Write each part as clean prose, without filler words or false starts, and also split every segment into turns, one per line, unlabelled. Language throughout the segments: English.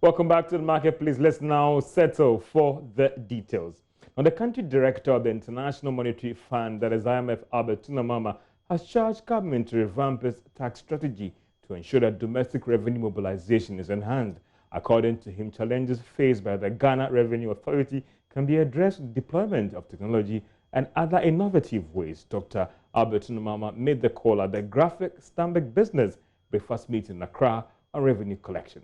Welcome back to the marketplace. Let's now settle for the details. Now, the country director of the International Monetary Fund, that is IMF, Albert Tunamama, has charged government to revamp its tax strategy to ensure that domestic revenue mobilization is enhanced. According to him, challenges faced by the Ghana Revenue Authority can be addressed with deployment of technology and other innovative ways. Dr. Albert Tunamama made the call at the Graphic Stanbic Business Breakfast Meeting in Accra on revenue collection.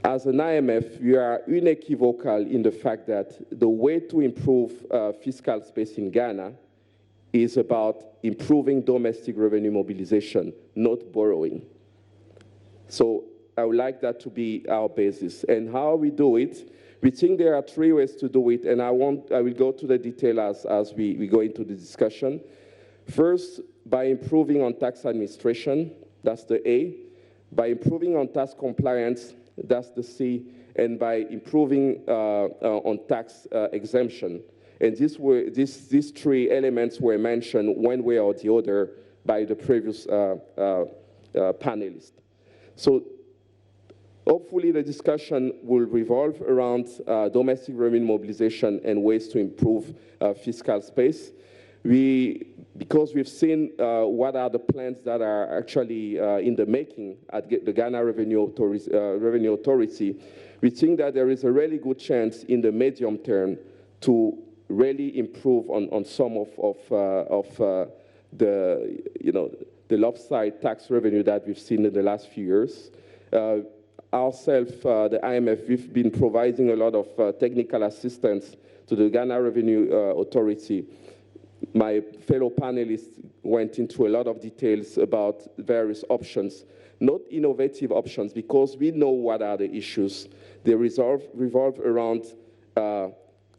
As an IMF, we are unequivocal in the fact that the way to improve fiscal space in Ghana is about improving domestic revenue mobilization, not borrowing. So I would like that to be our basis. And how we do it, we think there are three ways to do it, and I will go to the detail as we go into the discussion. First, by improving on tax administration, that's the A. By improving on tax compliance, that's the C, and by improving on tax exemption. And these three elements were mentioned one way or the other by the previous panelists. So hopefully the discussion will revolve around domestic revenue mobilization and ways to improve fiscal space. Because we've seen what are the plans that are actually in the making at the Ghana Revenue Authority, we think that there is a really good chance in the medium term to really improve on some of the lopsided tax revenue that we've seen in the last few years. Ourselves, the IMF, we've been providing a lot of technical assistance to the Ghana Revenue Authority. My fellow panelists went into a lot of details about various options, not innovative options, because we know what are the issues. They revolve around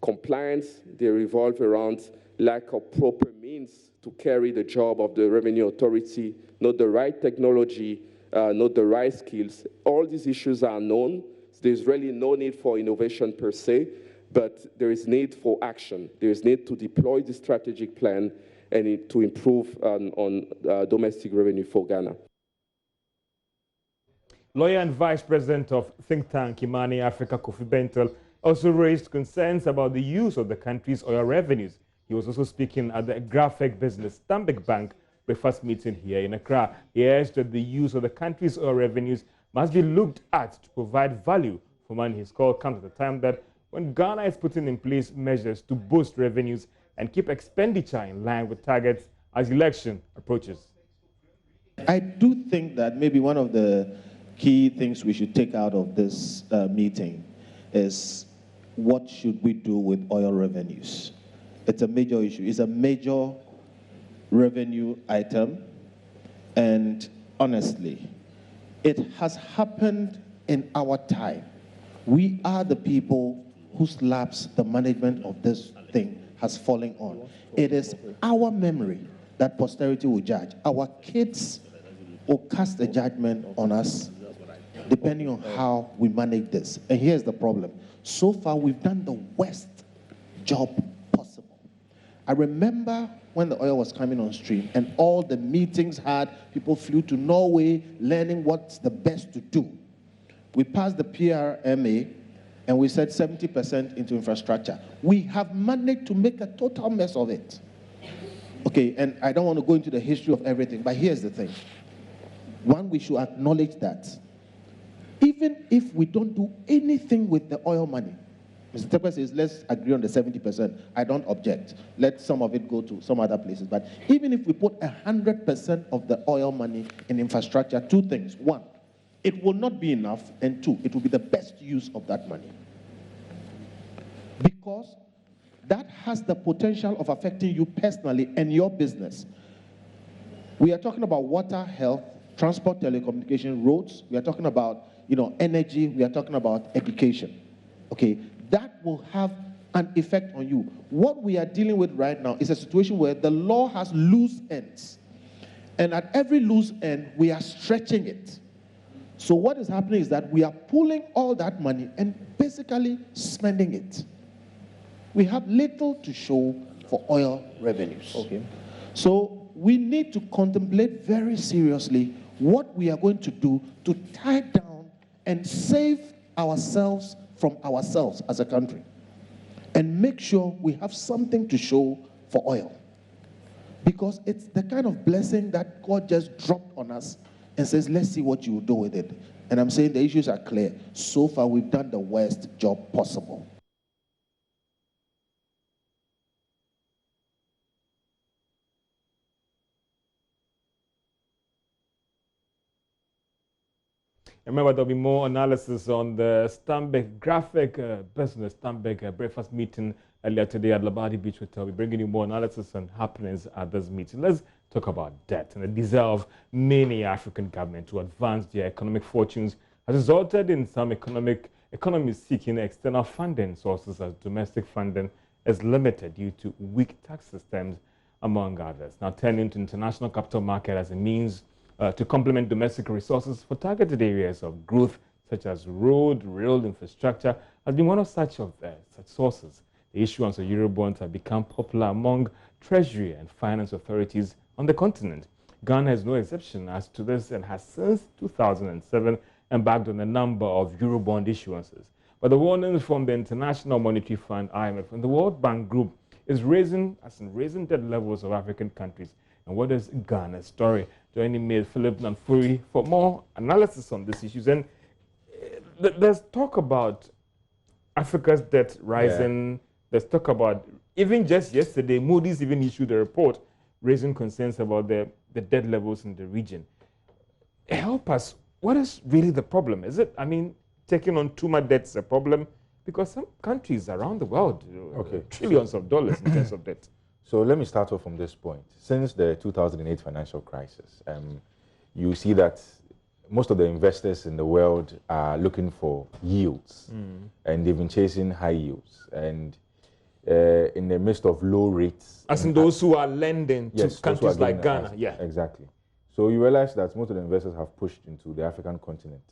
compliance, they revolve around lack of proper means to carry the job of the Revenue Authority, not the right technology, not the right skills. All these issues are known. There's really no need for innovation per se, but there is need for action. There is need to deploy the strategic plan and to improve on domestic revenue for Ghana.
Lawyer and Vice President of think tank Imani Africa, Kofi Bentel, also raised concerns about the use of the country's oil revenues. He was also speaking at the Graphic Business Stanbic Bank breakfast meeting here in Accra. He urged that the use of the country's oil revenues must be looked at to provide value for money. His call comes at a time that when Ghana is putting in place measures to boost revenues and keep expenditure in line with targets as election approaches.
I do think that maybe one of the key things we should take out of this meeting is what should we do with oil revenues? It's a major issue. It's a major revenue item, and honestly, it has happened in our time. We are the people whose laps the management of this thing has fallen on. It is our memory that posterity will judge. Our kids will cast a judgment on us depending on how we manage this. And here's the problem. So far, we've done the worst job possible. I remember when the oil was coming on stream and all the meetings people flew to Norway learning what's the best to do. We passed the PRMA and we said 70% into infrastructure. We have managed to make a total mess of it. Okay, and I don't want to go into the history of everything, but here's the thing. One, we should acknowledge that even if we don't do anything with the oil money, Mr. Tepper says, let's agree on the 70%. I don't object. Let some of it go to some other places. But even if we put 100% of the oil money in infrastructure, two things. One, it will not be enough, and two, it will be the best use of that money. Because that has the potential of affecting you personally and your business. We are talking about water, health, transport, telecommunication, roads. We are talking about, energy. We are talking about education. Okay, that will have an effect on you. What we are dealing with right now is a situation where the law has loose ends. And at every loose end, we are stretching it. So what is happening is that we are pulling all that money and basically spending it. We have little to show for oil revenues. Okay. So we need to contemplate very seriously what we are going to do to tie down and save ourselves from ourselves as a country and make sure we have something to show for oil. Because it's the kind of blessing that God just dropped on us and says, let's see what you will do with it. And I'm saying the issues are clear. So far, we've done the worst job possible.
Remember, there'll be more analysis on the Stanbic graphic business, Stanbic breakfast meeting earlier today at Labadi Beach Hotel. We're bringing you more analysis on happenings at this meeting. Let's talk about debt. And the desire of many African governments to advance their economic fortunes has resulted in some economies seeking external funding sources as domestic funding is limited due to weak tax systems, among others. Now, turning to international capital market as a means to complement domestic resources for targeted areas of growth, such as road, rail infrastructure, has been one of such sources. The issuance of Eurobonds have become popular among Treasury and finance authorities on the continent. Ghana is no exception as to this and has since 2007 embarked on a number of Eurobond issuances. But the warnings from the International Monetary Fund, IMF, and the World Bank Group is raising debt levels of African countries. And what is Ghana's story? Joining me is Philip Nanfuri for more analysis on these issues. And there's talk about Africa's debt rising. Yeah. There's talk about, even just yesterday, Moody's even issued a report raising concerns about the debt levels in the region. Help us, what is really the problem? Is it, taking on too much debt is a problem? Because some countries around the world, trillions of dollars in terms of debt.
So let me start off from this point. Since the 2008 financial crisis, you see that most of the investors in the world are looking for yields, and they've been chasing high yields. And in the midst of low rates.
As in those who are lending to countries like Ghana. Yeah,
exactly. So you realize that most of the investors have pushed into the African continent.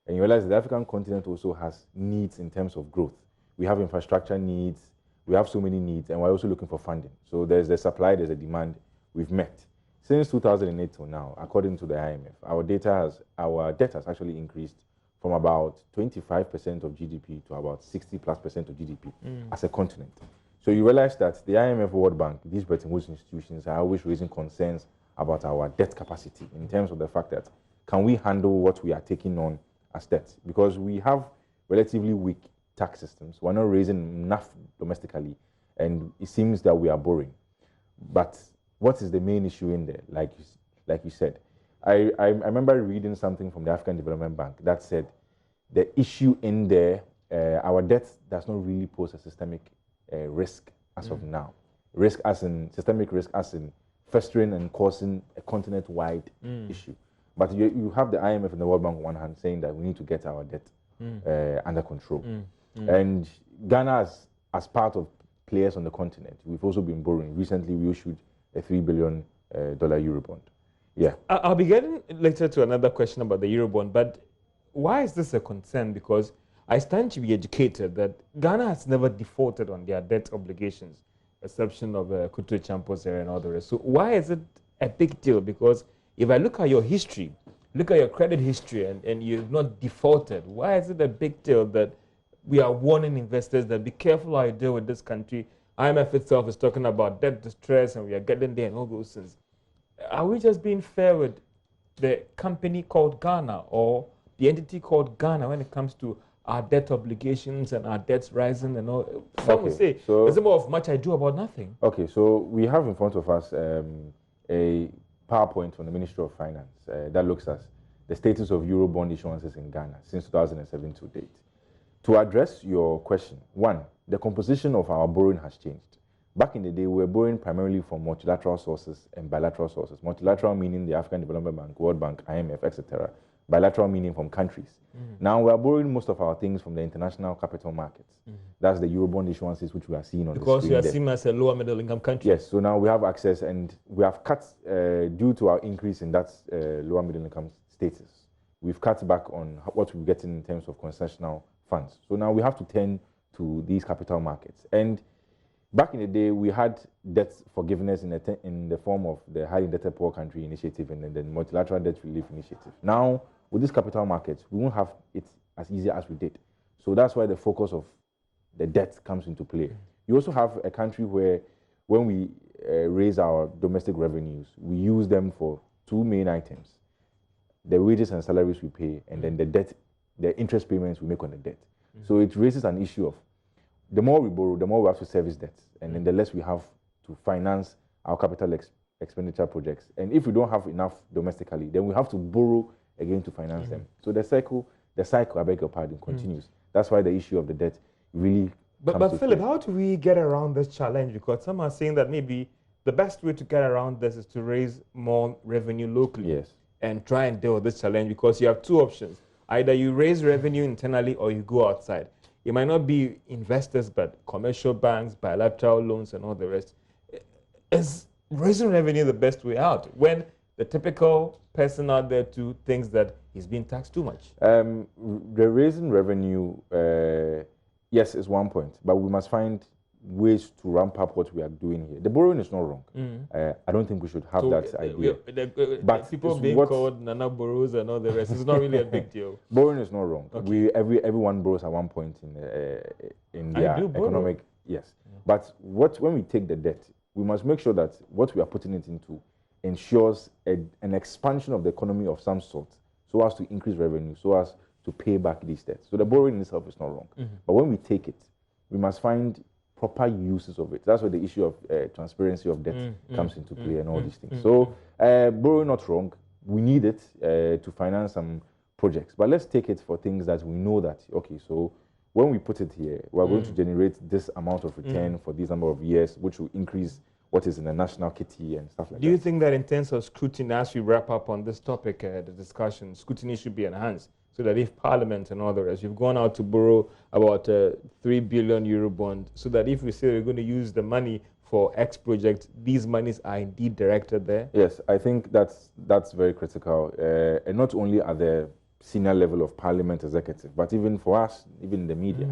And you realize that the African continent also has needs in terms of growth. We have infrastructure needs, we have so many needs, and we're also looking for funding. So there's the supply, there's a demand we've met. Since 2008 till now, according to the IMF, our debt has actually increased from about 25% of GDP to about 60+% of GDP as a continent. So you realize that the IMF, World Bank, these Bretton Woods institutions are always raising concerns about our debt capacity in terms of the fact that can we handle what we are taking on as debt? Because we have relatively weak tax systems. We're not raising enough domestically, and it seems that we are borrowing. But what is the main issue in there? Like you said, I remember reading something from the African Development Bank that said the issue in there, our debt does not really pose a systemic risk as of now. Systemic risk as in festering and causing a continent-wide issue. But you have the IMF and the World Bank on one hand saying that we need to get our debt under control. And Ghana, as part of players on the continent, we've also been borrowing. Recently, we issued a $3 billion Eurobond. Yeah.
I'll be getting later to another question about the Eurobond, but why is this a concern? Because I stand to be educated that Ghana has never defaulted on their debt obligations, exception of Kutu Champo's area and all the rest. So why is it a big deal? Because if I look at your history, look at your credit history, and you've not defaulted, why is it a big deal that we are warning investors that be careful how you deal with this country? IMF itself is talking about debt distress, and we are getting there and all those things. Are we just being fair with the company called Ghana or the entity called Ghana when it comes to our debt obligations and our debts rising and all? Some would say, so is it more of much ado about nothing?
Okay, so we have in front of us a PowerPoint from the Ministry of Finance that looks at the status of Eurobond issuances in Ghana since 2007 to date. To address your question, one, the composition of our borrowing has changed. Back in the day, we were borrowing primarily from multilateral sources and bilateral sources. Multilateral meaning the African Development Bank, World Bank, IMF, etc. Bilateral meaning from countries. Now we are borrowing most of our things from the international capital markets. That's the Eurobond issuances which we are seeing on the screen.
Because we are seen as a lower middle income country.
Yes, so now we have access, and we have cut, due to our increase in that lower middle income status, we've cut back on what we're getting in terms of concessional funds. So now we have to turn to these capital markets. And back in the day, we had debt forgiveness in the form of the High Indebted Poor Country Initiative and then the Multilateral Debt Relief Initiative. Now, with these capital markets, we won't have it as easy as we did. So that's why the focus of the debt comes into play. You also have a country where when we raise our domestic revenues, we use them for two main items: the wages and salaries we pay, and then the debt, the interest payments we make on the debt. So it raises an issue of the more we borrow, the more we have to service debts, and then the less we have to finance our capital expenditure projects. And if we don't have enough domestically, then we have to borrow again to finance them. So the cycle, I beg your pardon, continues. That's why the issue of the debt really
But Philip, how do we get around this challenge? Because some are saying that maybe the best way to get around this is to raise more revenue locally and try and deal with this challenge, because you have two options. Either you raise revenue internally or you go outside. It might not be investors, but commercial banks, bilateral loans, and all the rest. Is raising revenue the best way out when the typical person out there too thinks that he's being taxed too much?
The raising revenue, yes, is one point, but we must find ways to ramp up what we are doing here. The borrowing is not wrong. I don't think we should have that idea.
But people being called Nana borrows and all the rest is not really a big deal.
Borrowing is not wrong. Okay. Everyone borrows at one point in their economic. Yes, but when we take the debt, we must make sure that what we are putting it into ensures an expansion of the economy of some sort, so as to increase revenue, so as to pay back these debts. So the borrowing itself is not wrong. But when we take it, we must find proper uses of it. That's where the issue of transparency of debt comes into play and all these things. So borrowing not wrong. We need it to finance some projects. But let's take it for things that we know that, okay, so when we put it here, we're going to generate this amount of return for this number of years, which will increase what is in the national kitty and stuff like that.
Do you think that in terms of scrutiny, as we wrap up on this topic, the discussion, scrutiny should be enhanced so that if Parliament and all the rest, you've gone out to borrow about a €3 billion Euro bond, so that if we say we're going to use the money for X project, these monies are indeed directed there?
Yes, I think that's very critical. And not only at the senior level of Parliament executive, but even for us, even the media.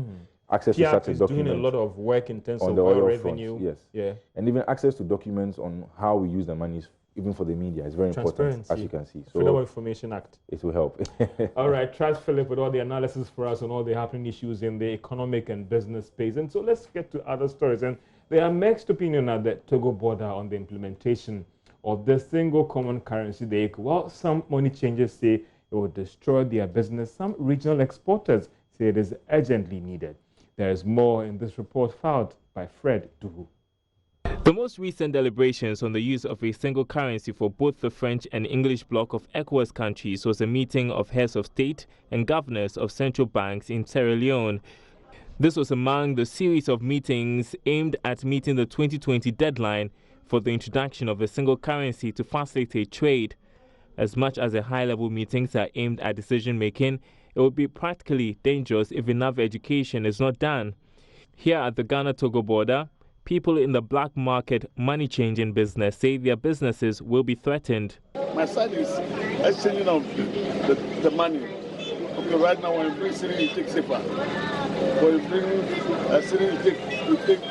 Access to such a document.
Doing a lot of work in terms of oil revenue.
Front, yes. And even access to documents on how we use the monies, even for the media, is very important, as you can see. So
Freedom of Information Act.
It will help.
All right, trust Philip with all the analysis for us on all the happening issues in the economic and business space. And so let's get to other stories. And there are mixed opinion at the Togo border on the implementation of the single common currency, the ECO. While some money changers say it will destroy their business, some regional exporters say it is urgently needed. There is more in this report filed by Fred Duhu.
The most recent deliberations on the use of a single currency for both the French and English bloc of ECOWAS countries was a meeting of heads of state and governors of central banks in Sierra Leone. This was among the series of meetings aimed at meeting the 2020 deadline for the introduction of a single currency to facilitate trade. As much as the high-level meetings are aimed at decision-making, it would be practically dangerous if enough education is not done. Here at the Ghana-Togo border, people in the black market money changing business say their businesses will be threatened.
My side is exchanging of the money. Okay, right now when you bring cedi, you take CFA. When you bring cedi, you take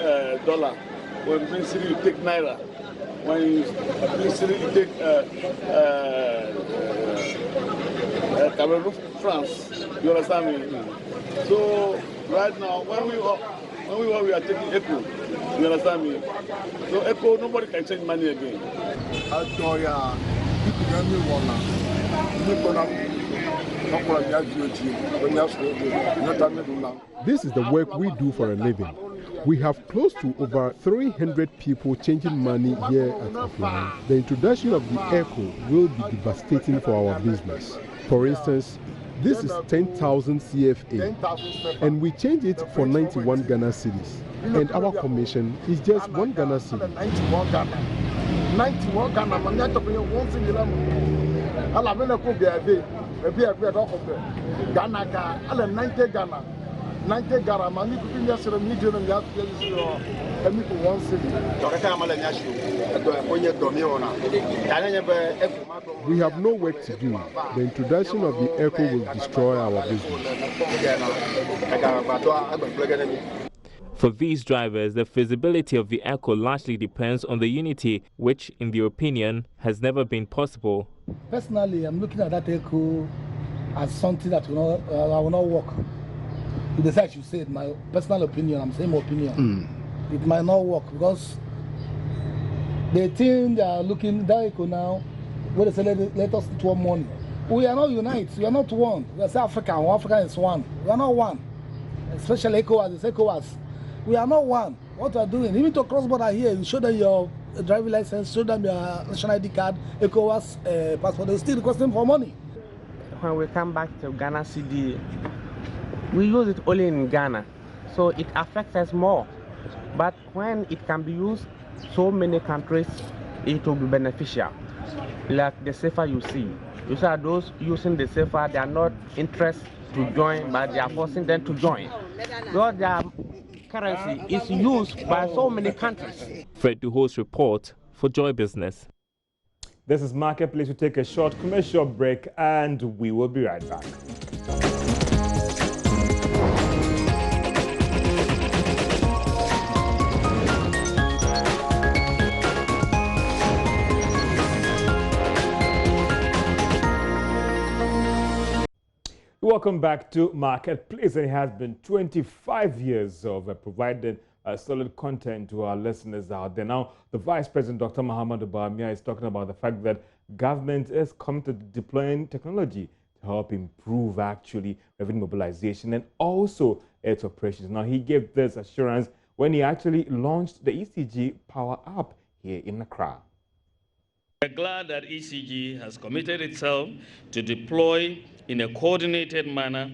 dollar. When you bring cedi, you take naira. When you bring cedi, you take Cameroon, France. You understand me? So right now, when we are taking ECO, you understand me? So ECO, nobody can change money again.
This is the work we do for a living. We have close to over 300 people changing money here at Aflan. The introduction of the ECO will be devastating for our business. For instance, this is 10,000 CFA, and we change it for 91 Ghana cedis. And our commission is just 1 Ghana cedi. 91 Ghana, I'm not talking about 1 single. I'm not going to be a bit of Ghana, I'll 90 Ghana. 90 Ghana, I'm not going to be a medium. We have no work to do. The introduction of the ECO will destroy our business.
For these drivers, the feasibility of the ECO largely depends on the unity, which, in their opinion, has never been possible.
Personally, I'm looking at that ECO as something that will not work. you decide you say it, my personal opinion, I'm saying my opinion. It might not work because the thing they are looking that eco now, where they say let us eat one money. We are not united, we are not one. We are African, Africa is one. We are not one. Especially ECOWAS. We are not one. What we are doing, even to cross border here, you show them your driving license, show them your national ID card, ECOWAS passport, they still requesting for money.
When we come back to Ghana CD, we use it only in Ghana, so it affects us more. But when it can be used so many countries, it will be beneficial. Like the safer you see those using the safer, they are not interested to join, but they are forcing them to join. Because their currency is used by so many countries.
Fred Duho's report for Joy Business.
This is Marketplace. We take a short commercial break and we will be right back. Welcome back to Marketplace. It has been 25 years of providing solid content to our listeners out there. Now, the Vice President, Dr. Muhammad Bawumia, is talking about the fact that government is committed to deploying technology to help improve actually revenue mobilization and also its operations. Now, he gave this assurance when he actually launched the ECG Power app here in Accra.
We're glad that ECG has committed itself to deploy in a coordinated manner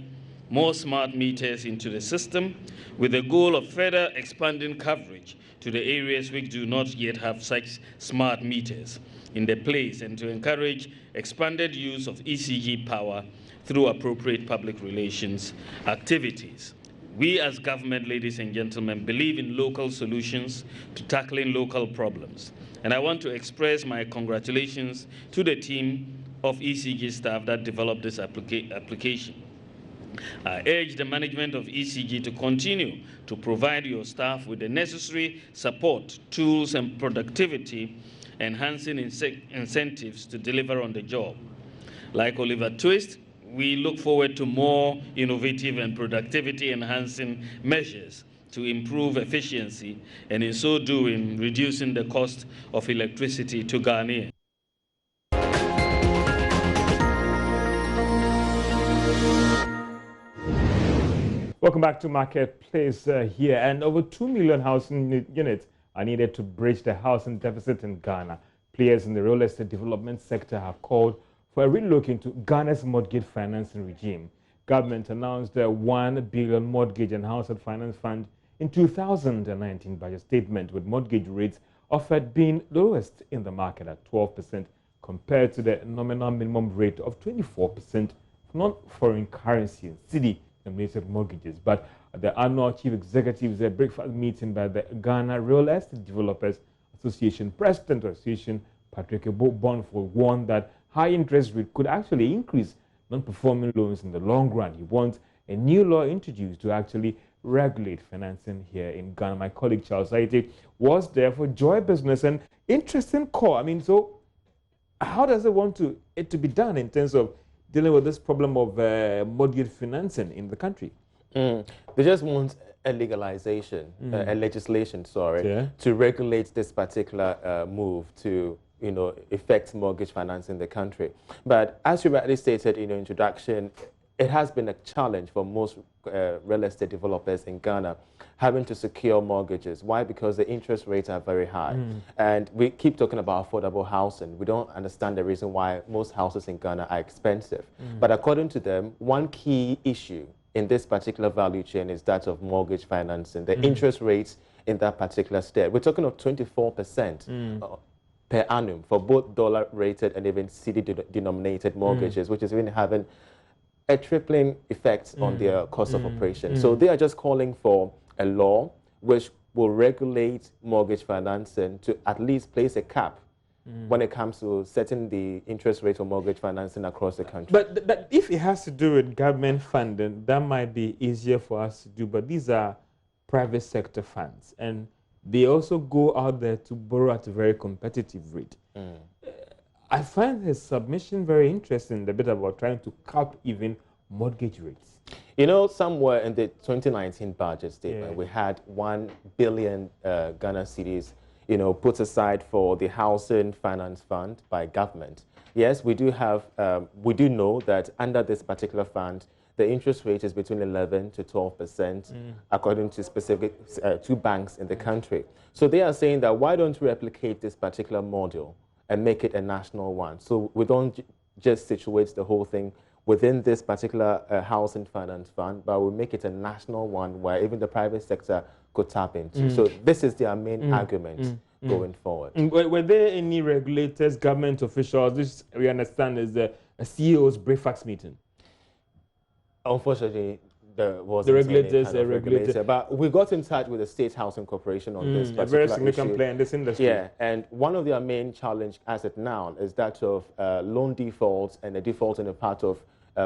more smart meters into the system with the goal of further expanding coverage to the areas which do not yet have such smart meters in the place and to encourage expanded use of ECG Power through appropriate public relations activities. We as government, ladies and gentlemen, believe in local solutions to tackling local problems. And I want to express my congratulations to the team of ECG staff that developed this application. I urge the management of ECG to continue to provide your staff with the necessary support, tools, and productivity enhancing incentives to deliver on the job. Like Oliver Twist, we look forward to more innovative and productivity enhancing measures to improve efficiency and in so doing reducing the cost of electricity to Ghanaians.
Welcome back to Marketplace here. And over 2 million housing units are needed to bridge the housing deficit in Ghana. Players in the real estate development sector have called for a relook into Ghana's mortgage financing regime. Government announced a 1 billion mortgage and household finance fund in 2019 budget statement, with mortgage rates offered being lowest in the market at 12% compared to the nominal minimum rate of 24% for non-foreign currency and cedi-denominated mortgages. But the annual chief executive's breakfast meeting by the Ghana Real Estate Developers Association President of Association, Patrick Bonford, warned that high interest rate could actually increase non-performing loans in the long run. He wants a new law introduced to actually regulate financing here in Ghana. My colleague Charles Saite was there for Joy Business, and interesting call. I mean, so how does it want it to be done in terms of dealing with this problem of mortgage financing in the country?
They just want a legalization, a legislation, to regulate this particular move to, affect mortgage finance in the country. But as you rightly stated in your introduction, it has been a challenge for most real estate developers in Ghana having to secure mortgages. Why? Because the interest rates are very high. And we keep talking about affordable housing. We don't understand the reason why most houses in Ghana are expensive. But according to them, one key issue in this particular value chain is that of mortgage financing. The interest rates in that particular state, we're talking of 24% per annum for both dollar-rated and even cedi-denominated mortgages, which is even having a tripling effect on their cost of operation. So they are just calling for a law which will regulate mortgage financing to at least place a cap when it comes to setting the interest rate for mortgage financing across the country.
But if it has to do with government funding, that might be easier for us to do. But these are private sector funds, and they also go out there to borrow at a very competitive rate. I find his submission very interesting, the bit about trying to cap even mortgage rates?
You know, somewhere in the 2019 budget statement,
Yeah.
we had 1 billion Ghana cedis, you know, put aside for the Housing Finance Fund by government. Yes, we do have, we do know that under this particular fund, the interest rate is between 11 to 12%, according to specific 2 banks in the country. So they are saying that why don't we replicate this particular model and make it a national one? So we don't just situate the whole thing within this particular Housing Finance Fund, but we make it a national one where even the private sector could tap into. So this is their main argument going forward.
Were there any regulators, government officials? This, we understand, is a CEO's breakfast meeting.
Unfortunately, there wasn't
the regulators,
any kind of regulator. But we got in touch with the State Housing Corporation on this particular
a very significant player in this industry.
Yeah, and one of their main challenge as of now is that of loan defaults and the default on the part of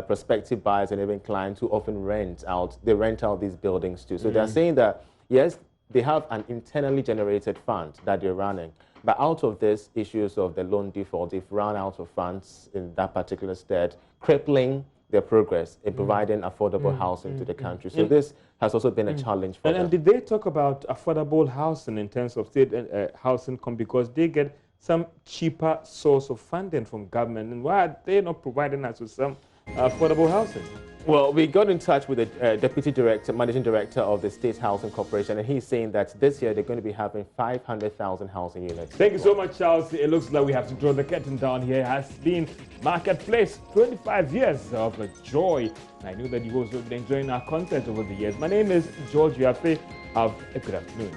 prospective buyers and even clients who often rent out these buildings too. So they're saying that, yes, they have an internally generated fund that they're running, but out of this issues of the loan default, they've run out of funds in that particular state, crippling their progress in providing affordable housing to the country. So this has also been a challenge for them.
And did they talk about affordable housing in terms of state housing because they get some cheaper source of funding from government, and why are they not providing us with some affordable housing?
Well, we got in touch with the Deputy Director, Managing Director of the State Housing Corporation, and he's saying that this year they're going to be having 500,000 housing units.
Thank you so much, Charles. It looks like we have to draw the curtain down here. It has been Marketplace, 25 years of joy. I know that you've also been enjoying our content over the years. My name is George Yafe. Have a good afternoon.